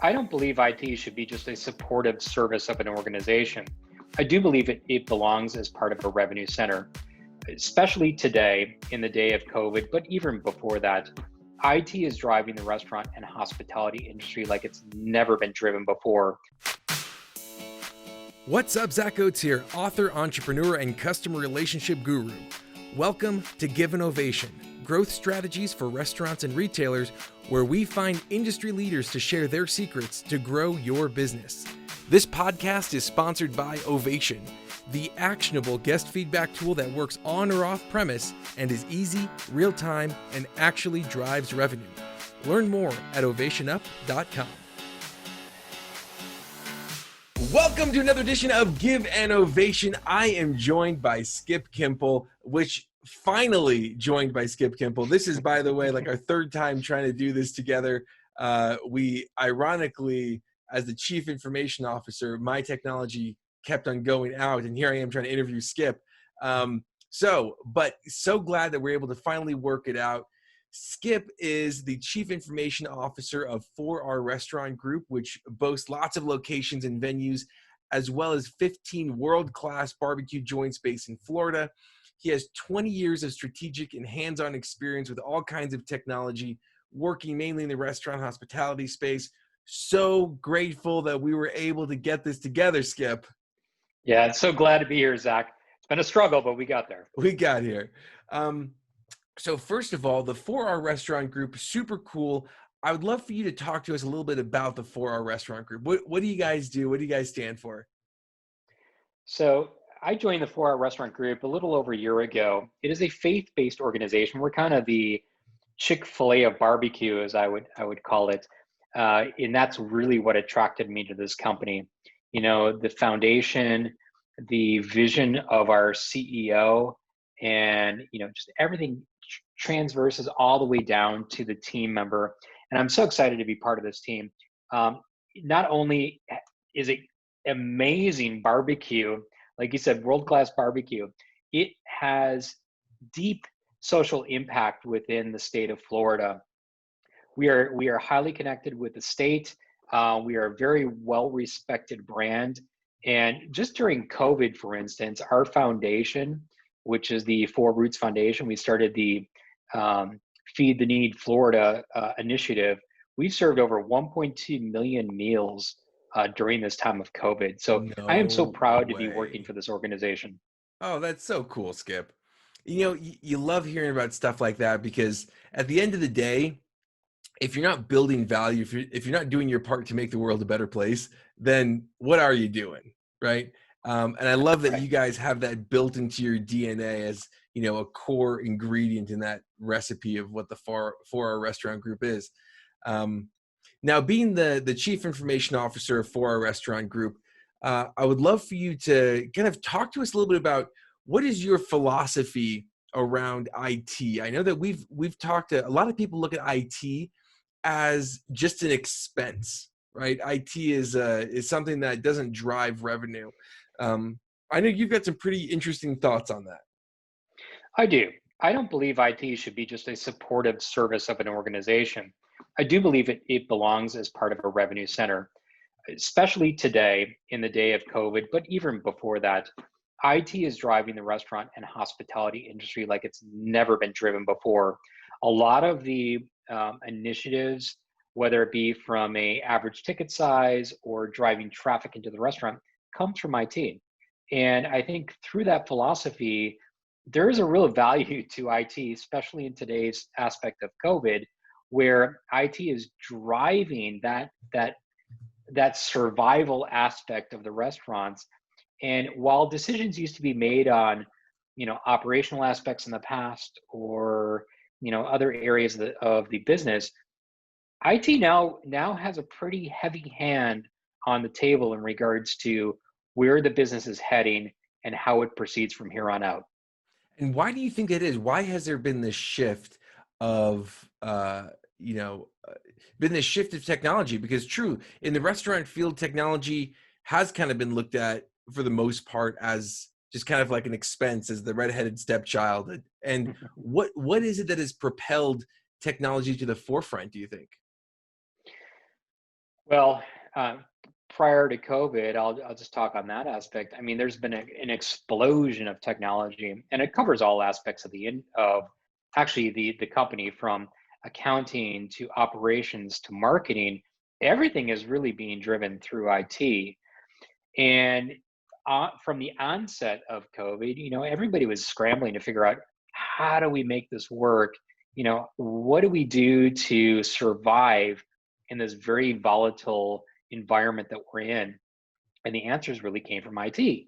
I don't believe IT should be just a supportive service of an organization. I do believe it belongs as part of a revenue center, especially today in the day of COVID, but even before that. IT is driving the restaurant and hospitality industry like it's never been driven before. What's up, Zack Oates here, author, entrepreneur, and customer relationship guru. Welcome to Give an Ovation, growth strategies for restaurants and retailers, where we find industry leaders to share their secrets to grow your business. This podcast is sponsored by Ovation, the actionable guest feedback tool that works on or off premise and is easy, real-time, and actually drives revenue. Learn more at ovationup.com. Welcome to another edition of Give an Ovation. I am joined by Skip Kimpel, finally joined by Skip Kimpel. This is, by the way, like our third time trying to do this together. We ironically, as the chief information officer, my technology kept on going out, and here I am trying to interview Skip. But so glad that we're able to finally work it out. Skip is the Chief Information Officer of 4R Restaurant Group, which boasts lots of locations and venues, as well as 15 world-class barbecue joints based in Florida. He has 20 years of strategic and hands-on experience with all kinds of technology, working mainly in the restaurant hospitality space. So grateful that we were able to get this together, Skip. Yeah, so glad to be here, Zach. It's been a struggle, but we got there. We got here. So first of all, the 4R Restaurant Group, super cool. I would love for you to talk to us a little bit about the 4R Restaurant Group. What do you guys do? What do you guys stand for? So I joined the 4R Restaurant Group a little over a year ago. It is a faith-based organization. We're kind of the Chick-fil-A of barbecue, as I would call it. And that's really what attracted me to this company. You know, the foundation, the vision of our CEO, and, just everything transverses all the way down to the team member. And I'm so excited to be part of this team. Not only is it amazing barbecue, like you said, world-class barbecue, it has deep social impact within the state of Florida. We are highly connected with the state. We are a very well-respected brand. And just during COVID, for instance, our foundation, which is the Four Roots Foundation, we started the Feed the Need Florida initiative. We've served over 1.2 million meals during this time of COVID. So I am so proud to be working for this organization. Oh, that's so cool, Skip. You love hearing about stuff like that, because at the end of the day, if you're not building value, if you're not doing your part to make the world a better place, then what are you doing, right? And I love that you guys have that built into your DNA as, a core ingredient in that recipe of what the 4R Restaurant Group is. Now, being the Chief Information Officer of 4R Restaurant Group, I would love for you to kind of talk to us a little bit about what is your philosophy around IT. I know that we've talked to a lot of people look at IT as just an expense, right? IT is something that doesn't drive revenue. I know you've got some pretty interesting thoughts on that. I do. I don't believe IT should be just a supportive service of an organization. I do believe it belongs as part of a revenue center, especially today in the day of COVID, but even before that. IT is driving the restaurant and hospitality industry like it's never been driven before. A lot of the initiatives, whether it be from a average ticket size or driving traffic into the restaurant, comes from IT. And I think through that philosophy, there is a real value to IT, especially in today's aspect of COVID, where IT is driving that survival aspect of the restaurants. And while decisions used to be made on, operational aspects in the past, or other areas of the business, IT now has a pretty heavy hand on the table in regards to where the business is heading and how it proceeds from here on out. And why do you think that is? Why has there been this shift of, been this shift of technology? Because true, in the restaurant field, technology has kind of been looked at for the most part as just kind of like an expense, as the redheaded stepchild. And what is it that has propelled technology to the forefront, do you think? Well, uh, prior to COVID, I'll just talk on that aspect. I mean, there's been an explosion of technology, and it covers all aspects of of actually the company, from accounting to operations to marketing. Everything is really being driven through IT. And from the onset of COVID, everybody was scrambling to figure out, how do we make this work? What do we do to survive in this very volatile environment that we're in? And the answers really came from IT,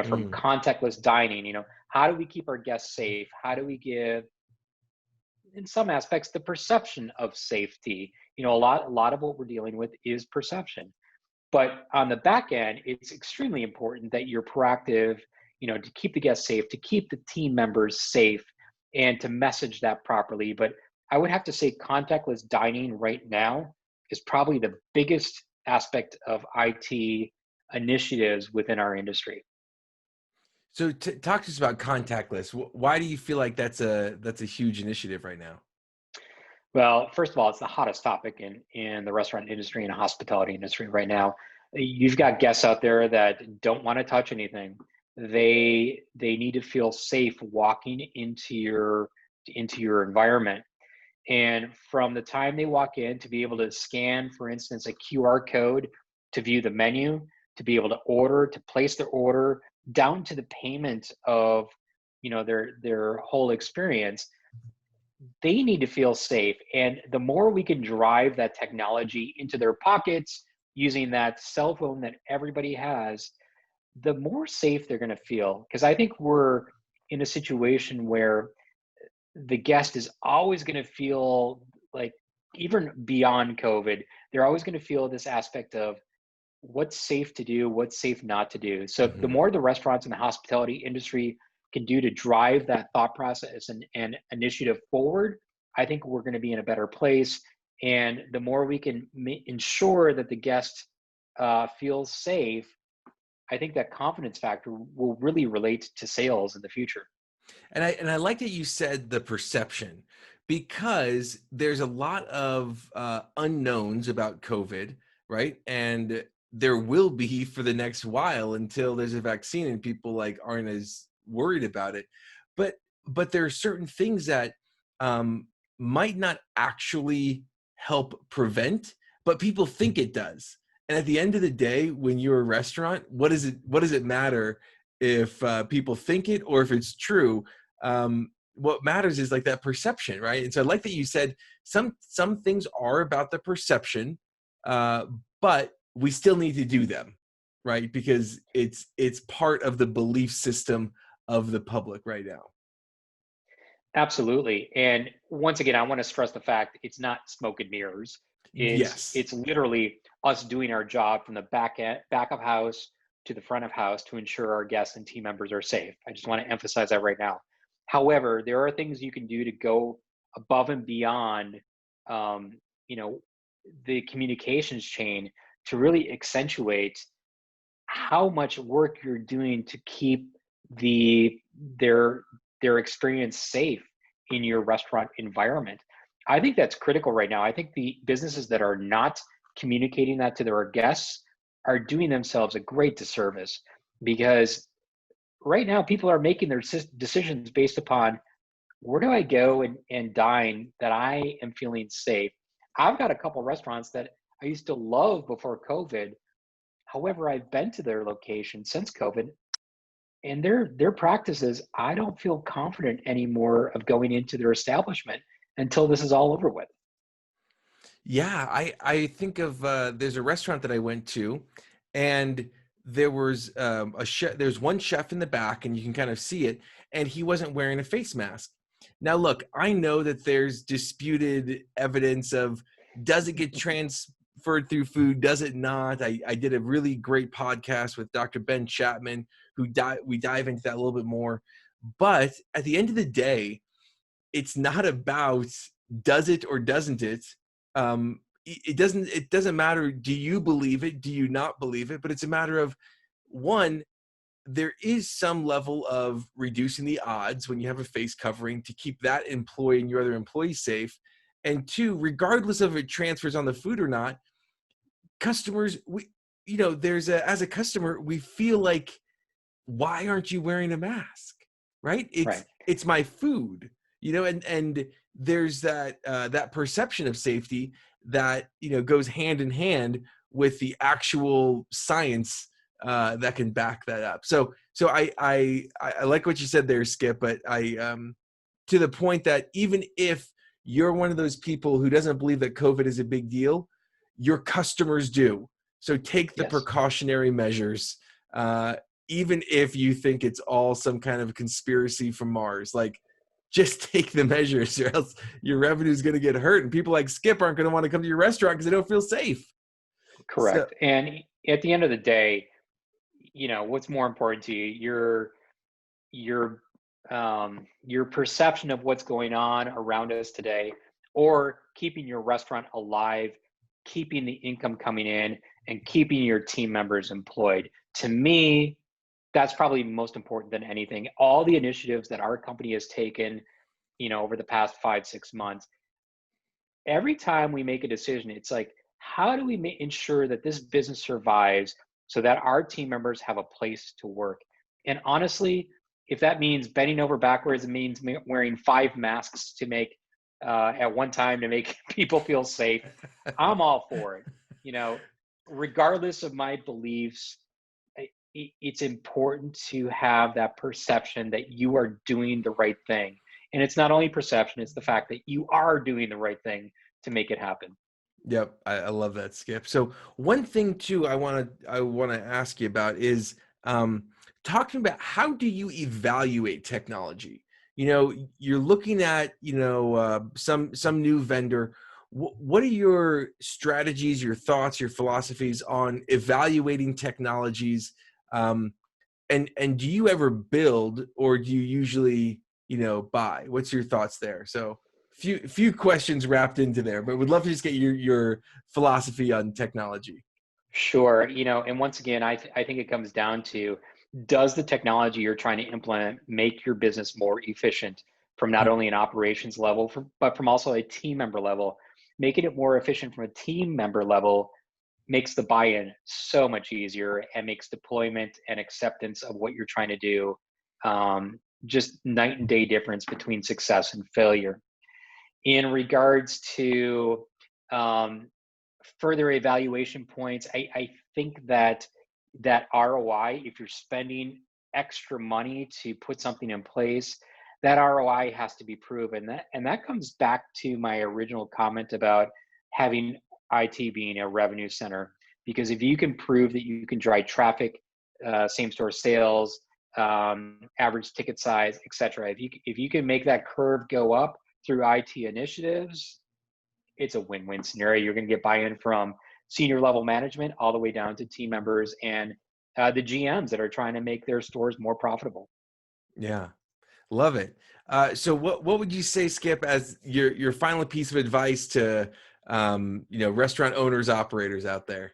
from Mm. contactless dining. How do we keep our guests safe? How do we give, in some aspects, the perception of safety? A lot of what we're dealing with is perception. But on the back end, it's extremely important that you're proactive, to keep the guests safe, to keep the team members safe, and to message that properly. But I would have to say contactless dining right now is probably the biggest aspect of IT initiatives within our industry. So talk to us about contactless. Why do you feel like that's a huge initiative right now? Well, first of all, it's the hottest topic in the restaurant industry and hospitality industry right now. You've got guests out there that don't want to touch anything. They need to feel safe walking into your environment. And from the time they walk in, to be able to scan, for instance, a QR code to view the menu, to be able to order, to place their order, down to the payment of their whole experience, they need to feel safe. And the more we can drive that technology into their pockets using that cell phone that everybody has, the more safe they're going to feel. Because I think we're in a situation where the guest is always going to feel like, even beyond COVID, they're always going to feel this aspect of what's safe to do, what's safe not to do. So the Mhm. more the restaurants and the hospitality industry can do to drive that thought process and initiative forward, I think we're going to be in a better place. And the more we can ensure that the guest feels safe, I think that confidence factor will really relate to sales in the future. And I like that you said the perception, because there's a lot of unknowns about COVID, right? And there will be for the next while until there's a vaccine and people like aren't as worried about it. But but there are certain things that um, might not actually help prevent, but people think it does. And at the end of the day, when you're a restaurant, what does it matter if people think it or if it's true? What matters is like that perception, right? And so I like that you said some things are about the perception, uh, but we still need to do them, right? Because it's part of the belief system of the public right now. Absolutely. And once again, I want to stress the fact it's not smoke and mirrors. It's Yes. it's literally us doing our job from the back of house to the front of house to ensure our guests and team members are safe. I just want to emphasize that right now. However, there are things you can do to go above and beyond, um, you know, the communications chain, to really accentuate how much work you're doing to keep the their their experience safe in your restaurant environment. I think that's critical right now. I think the businesses that are not communicating that to their guests are doing themselves a great disservice, because right now people are making their decisions based upon, where do I go and dine that I am feeling safe. I've got a couple restaurants that I used to love before COVID. However, I've been to their location since COVID, and their practices, I don't feel confident anymore of going into their establishment until this is all over with. Yeah, I think of there's a restaurant that I went to, and there was a chef. There's one chef in the back, and you can kind of see it, and he wasn't wearing a face mask. Now, look, I know that there's disputed evidence of, does it get transferred through food, does it not? I did a really great podcast with Dr. Ben Chapman, we dive into that a little bit more. But at the end of the day, it's not about does it or doesn't it. It doesn't matter, do you believe it, do you not believe it, but it's a matter of, one, there is some level of reducing the odds when you have a face covering to keep that employee and your other employees safe. And two, regardless of it transfers on the food or not, customers, as a customer, we feel like, why aren't you wearing a mask? Right? Right. It's my food, and there's that perception of safety that, goes hand in hand with the actual science that can back that up. So I like what you said there, Skip, but to the point that even if you're one of those people who doesn't believe that COVID is a big deal, your customers do. So take the Yes. precautionary measures, even if you think it's all some kind of conspiracy from Mars. Like, just take the measures, or else your revenue is going to get hurt, and people like Skip aren't going to want to come to your restaurant because they don't feel safe. So, Correct. And at the end of the day, what's more important to you? Your your perception of what's going on around us today, or keeping your restaurant alive, keeping the income coming in, and keeping your team members employed. To me, that's probably most important than anything. All the initiatives that our company has taken, over the past 5, 6 months, every time we make a decision, it's like, how do we ensure that this business survives so that our team members have a place to work? And honestly, if that means bending over backwards, it means wearing 5 masks to make at one time to make people feel safe, I'm all for it. You know, Regardless of my beliefs, it's important to have that perception that you are doing the right thing. And it's not only perception, it's the fact that you are doing the right thing to make it happen. yep, I love that, Skip. So one thing too, I want to ask you about is talking about, how do you evaluate technology? You're looking at some new vendor. What are your strategies, your thoughts, your philosophies on evaluating technologies? And do you ever build, or do you usually buy? What's your thoughts there? So few questions wrapped into there, but would love to just get your philosophy on technology. Sure. And once again, I think it comes down to, does the technology you're trying to implement make your business more efficient from not only an operations level, but from also a team member level? Making it more efficient from a team member level makes the buy-in so much easier and makes deployment and acceptance of what you're trying to do just night and day difference between success and failure. In regards to um, further evaluation points, I think that ROI, if you're spending extra money to put something in place, that ROI has to be proven. And that comes back to my original comment about having IT being a revenue center. Because if you can prove that you can drive traffic, same store sales, average ticket size, et cetera, if you can make that curve go up through IT initiatives, it's a win-win scenario. You're going to get buy-in from senior level management all the way down to team members and the GMs that are trying to make their stores more profitable. Yeah, love it. So what would you say, Skip, as your final piece of advice to restaurant owners, operators out there?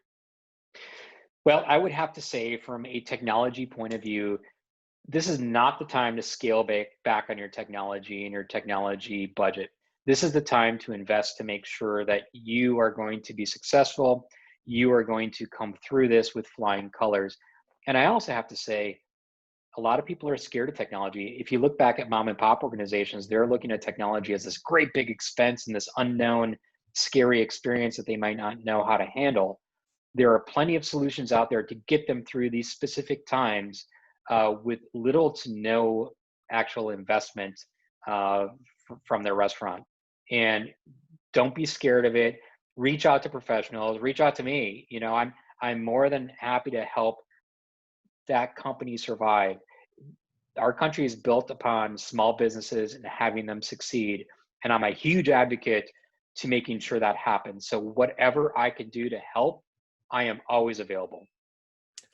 Well, I would have to say, from a technology point of view, this is not the time to scale back on your technology and your technology budget. This is the time to invest to make sure that you are going to be successful. You are going to come through this with flying colors. And I also have to say, a lot of people are scared of technology. If you look back at mom and pop organizations, they're looking at technology as this great big expense and this unknown, scary experience that they might not know how to handle. There are plenty of solutions out there to get them through these specific times with little to no actual investment from their restaurant. And don't be scared of it. Reach out to professionals. Reach out to me. I'm more than happy to help that company survive. Our country is built upon small businesses and having them succeed, and I'm a huge advocate to making sure that happens. So whatever I can do to help, I am always available.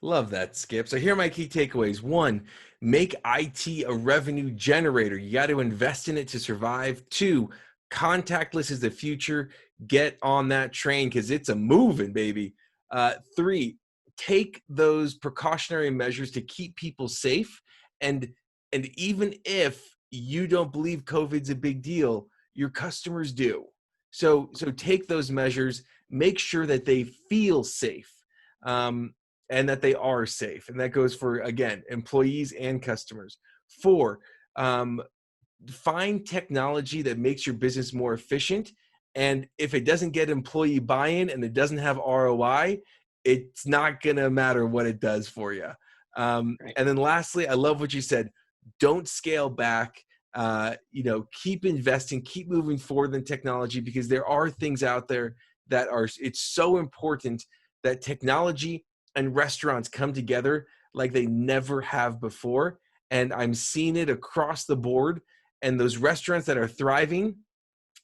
Love that, Skip. So here are my key takeaways. One, make IT a revenue generator. You got to invest in it to survive. Two, contactless is the future. Get on that train because it's a moving, baby. Three, take those precautionary measures to keep people safe. And even if you don't believe COVID's a big deal, your customers do. So take those measures. make sure that they feel safe, and that they are safe. And that goes for, again, employees and customers. 4, find technology that makes your business more efficient. And if it doesn't get employee buy-in and it doesn't have ROI, it's not going to matter what it does for you. Right. And then lastly, I love what you said. Don't scale back. Keep investing, keep moving forward in technology, because there are things out there that are, it's so important that technology and restaurants come together like they never have before. And I'm seeing it across the board. And those restaurants that are thriving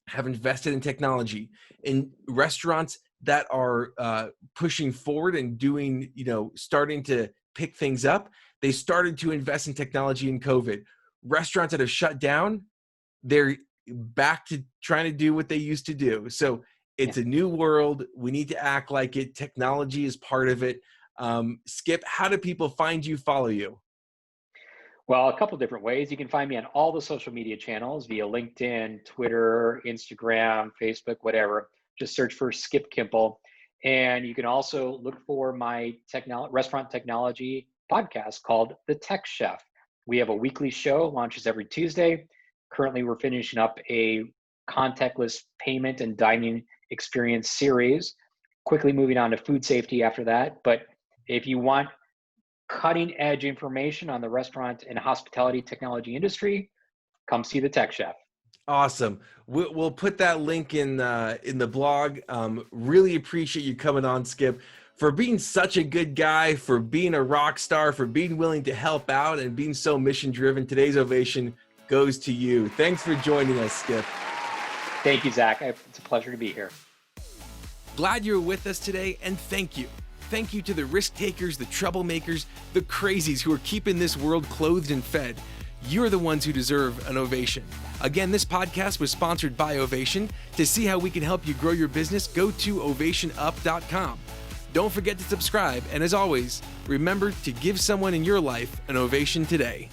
have invested in technology. In restaurants that are pushing forward and doing, starting to pick things up, they started to invest in technology in COVID. Restaurants that have shut down, they're back to trying to do what they used to do. So it's a new world. We need to act like it. Technology is part of it. Skip, how do people find you, follow you? Well, a couple different ways. You can find me on all the social media channels via LinkedIn, Twitter, Instagram, Facebook, whatever. Just search for Skip Kimpel. And you can also look for my restaurant technology podcast called The Tech Chef. We have a weekly show, launches every Tuesday. Currently, we're finishing up a contactless payment and dining experience series, quickly moving on to food safety after that. But if you want cutting edge information on the restaurant and hospitality technology industry, come see the Tech Chef. Awesome. We'll put that link in the blog. Really appreciate you coming on, Skip, for being such a good guy, for being a rock star, for being willing to help out and being so mission driven. Today's ovation goes to you. Thanks for joining us, Skip. Thank you, Zach. It's a pleasure to be here. Glad you're with us today, and thank you. Thank you to the risk takers, the troublemakers, the crazies who are keeping this world clothed and fed. You're the ones who deserve an ovation. Again, this podcast was sponsored by Ovation. To see how we can help you grow your business, go to ovationup.com. Don't forget to subscribe, and as always, remember to give someone in your life an ovation today.